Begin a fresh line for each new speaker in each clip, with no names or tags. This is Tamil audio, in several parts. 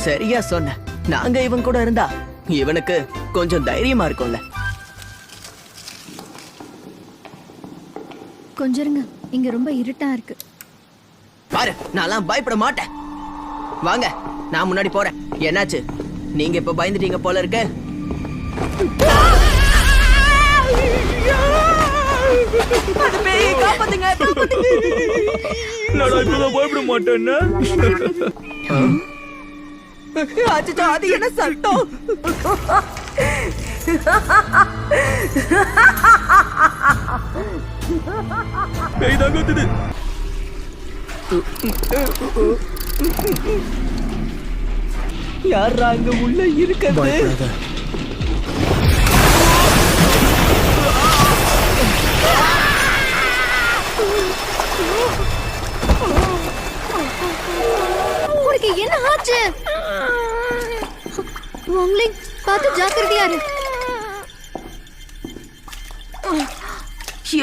சரியா சொன்ன. நாங்க இவன் கூட இருந்தா இவனுக்கு கொஞ்சம் தைரியமா இருக்கும்ல.
கொஞ்சம் இருங்க, இங்க ரொம்ப இருட்டா இருக்கு.
பாரு, நான்லாம் பயப்பட மாட்டேன். வாங்க, நான் முன்னாடி போறேன். என்னாச்சு? நீங்க இப்ப பயந்துட்டீங்க போல இருக்க. காப்பாத்துங்க, காப்பாத்துங்க.
நான் இப்பதான் பயப்பட மாட்டேன்னா.
அச்சச்சோ, அது என்ன சத்தம்?
பேய் தான் கத்துது.
யாரா அங்க உள்ள இருக்கிறது?
உனக்கு என்ன ஆச்சு? வாங்லிங், பார்த்து ஜாக்கிரதையா இரு.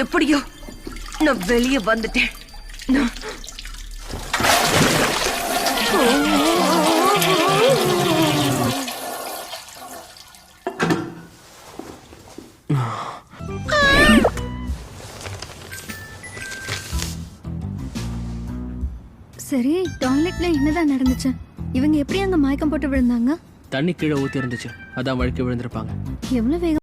எப்படியோ நான் வெளியே வந்துட்டேன்.
சரி, டாய்லெட்ல என்னதான் நடந்துச்சு? இவங்க எப்படி அங்க மயக்கம் போட்டு விழுந்தாங்க?
தண்ணி கீழே ஊத்தி இருந்துச்சு, அதான் வழுக்கி விழுந்திருப்பாங்க.
எவ்வளவு வேகம்